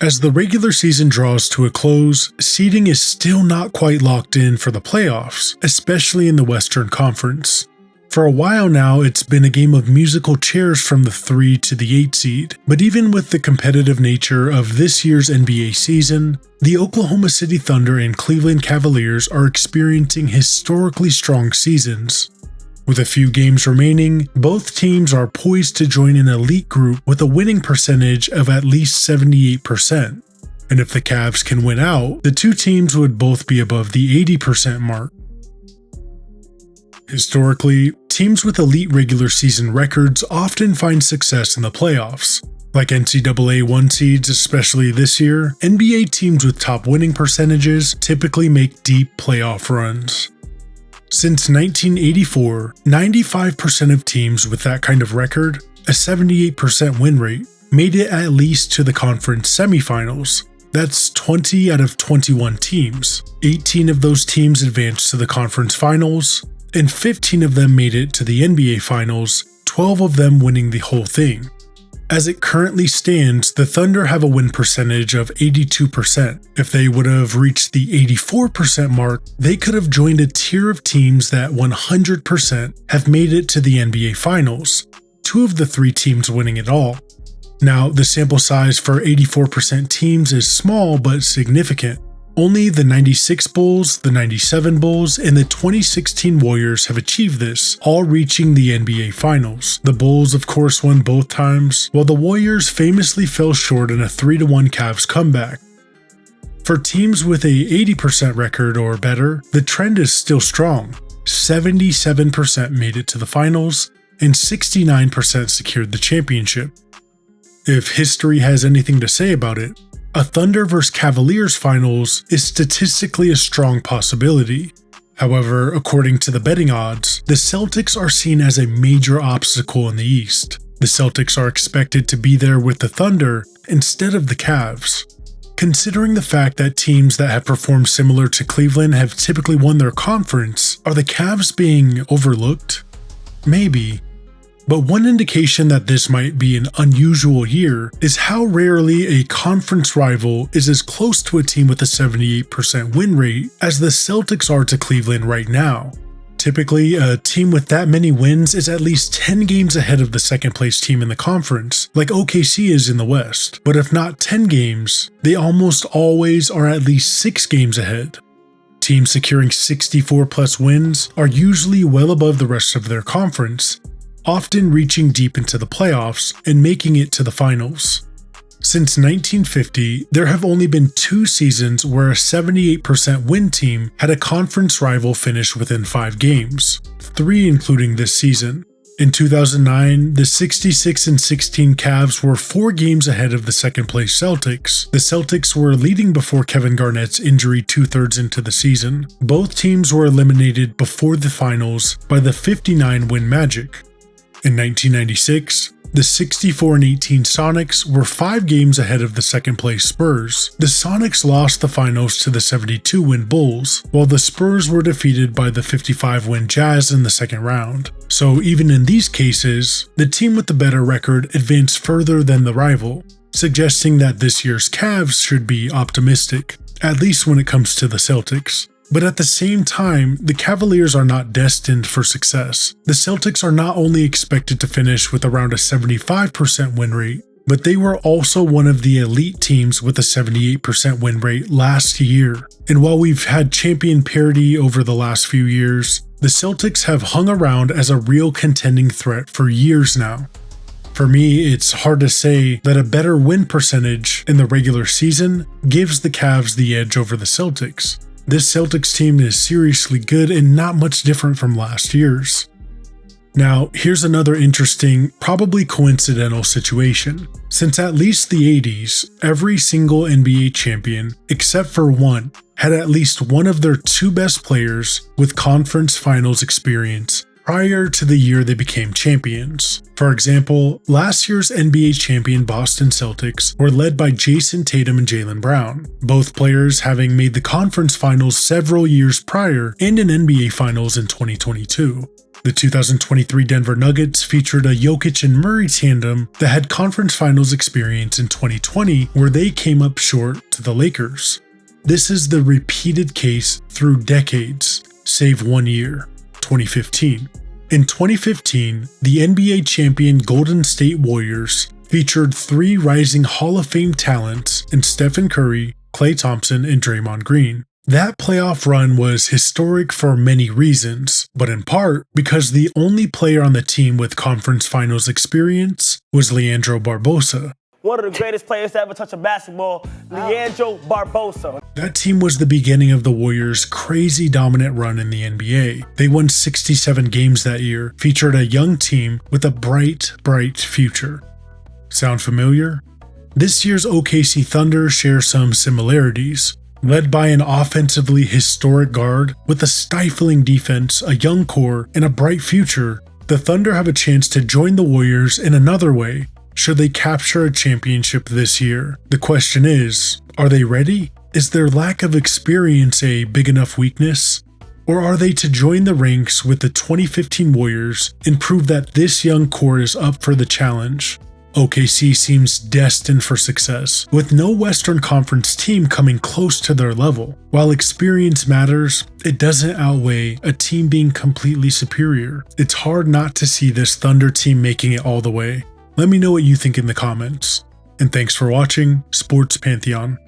As the regular season draws to a close, seeding is still not quite locked in for the playoffs, especially in the Western Conference. For a while now, it's been a game of musical chairs from the 3 to the 8 seed, but even with the competitive nature of this year's NBA season, the Oklahoma City Thunder and Cleveland Cavaliers are experiencing historically strong seasons. With a few games remaining, both teams are poised to join an elite group with a winning percentage of at least 78%. And if the Cavs can win out, the two teams would both be above the 80% mark. Historically, teams with elite regular season records often find success in the playoffs. Like NCAA 1 seeds, especially this year, NBA teams with top winning percentages typically make deep playoff runs. Since 1984, 95% of teams with that kind of record, a 78% win rate, made it at least to the conference semifinals. That's 20 out of 21 teams. 18 of those teams advanced to the conference finals, and 15 of them made it to the NBA finals, 12 of them winning the whole thing. As it currently stands, the Thunder have a win percentage of 82%. If they would have reached the 84% mark, they could have joined a tier of teams that 100% have made it to the NBA Finals, 2 of the 3 teams winning it all. Now, the sample size for 84% teams is small but significant. Only the 96 Bulls, the 97 Bulls, and the 2016 Warriors have achieved this, all reaching the NBA Finals. The Bulls, of course, won both times, while the Warriors famously fell short in a 3-1 Cavs comeback. For teams with a 80% record or better, the trend is still strong. 77% made it to the finals, and 69% secured the championship. If history has anything to say about it, a Thunder vs Cavaliers finals is statistically a strong possibility. However, according to the betting odds, the Celtics are seen as a major obstacle in the East. The Celtics are expected to be there with the Thunder instead of the Cavs. Considering the fact that teams that have performed similar to Cleveland have typically won their conference, are the Cavs being overlooked? Maybe. But one indication that this might be an unusual year is how rarely a conference rival is as close to a team with a 78% win rate as the Celtics are to Cleveland right now. Typically, a team with that many wins is at least 10 games ahead of the second place team in the conference, like OKC is in the West. But if not 10 games, they almost always are at least 6 games ahead. Teams securing 64 plus wins are usually well above the rest of their conference, often reaching deep into the playoffs and making it to the finals. Since 1950, there have only been 2 seasons where a 78% win team had a conference rival finish within 5 games, 3 including this season. In 2009, the 66-16 Cavs were 4 games ahead of the second place Celtics. The Celtics were leading before Kevin Garnett's injury 2/3 into the season. Both teams were eliminated before the finals by the 59-win Magic. In 1996, the 64-18 Sonics were 5 games ahead of the second place Spurs. The Sonics lost the finals to the 72-win Bulls, while the Spurs were defeated by the 55-win Jazz in the second round. So even in these cases, the team with the better record advanced further than the rival, suggesting that this year's Cavs should be optimistic, at least when it comes to the Celtics. But at the same time, the Cavaliers are not destined for success. The Celtics are not only expected to finish with around a 75% win rate, but they were also one of the elite teams with a 78% win rate last year. And while we've had champion parity over the last few years, the Celtics have hung around as a real contending threat for years now. For me, it's hard to say that a better win percentage in the regular season gives the Cavs the edge over the Celtics. This Celtics team is seriously good and not much different from last year's. Now, here's another interesting, probably coincidental situation. Since at least the 80s, every single NBA champion, except for one, had at least one of their 2 best players with conference finals experience prior to the year they became champions. For example, last year's NBA champion Boston Celtics were led by Jason Tatum and Jaylen Brown, both players having made the conference finals several years prior and an NBA finals in 2022. The 2023 Denver Nuggets featured a Jokic and Murray tandem that had conference finals experience in 2020, where they came up short to the Lakers. This is the repeated case through decades, save 1 year, 2015. In 2015, the NBA champion Golden State Warriors featured 3 rising Hall of Fame talents in Stephen Curry, Klay Thompson, and Draymond Green. That playoff run was historic for many reasons, but in part because the only player on the team with conference finals experience was Leandro Barbosa. One of the greatest players to ever touch a basketball, Leandro Barbosa. That team was the beginning of the Warriors' crazy dominant run in the NBA. They won 67 games that year, featured a young team with a bright future. Sound familiar? This year's OKC Thunder share some similarities. Led by an offensively historic guard with a stifling defense, a young core, and a bright future, the Thunder have a chance to join the Warriors in another way should they capture a championship this year. The question is, are they ready? Is their lack of experience a big enough weakness? Or are they to join the ranks with the 2015 Warriors and prove that this young core is up for the challenge? OKC seems destined for success, with no Western Conference team coming close to their level. While experience matters, it doesn't outweigh a team being completely superior. It's hard not to see this Thunder team making it all the way. Let me know what you think in the comments. And thanks for watching Sports Pantheon.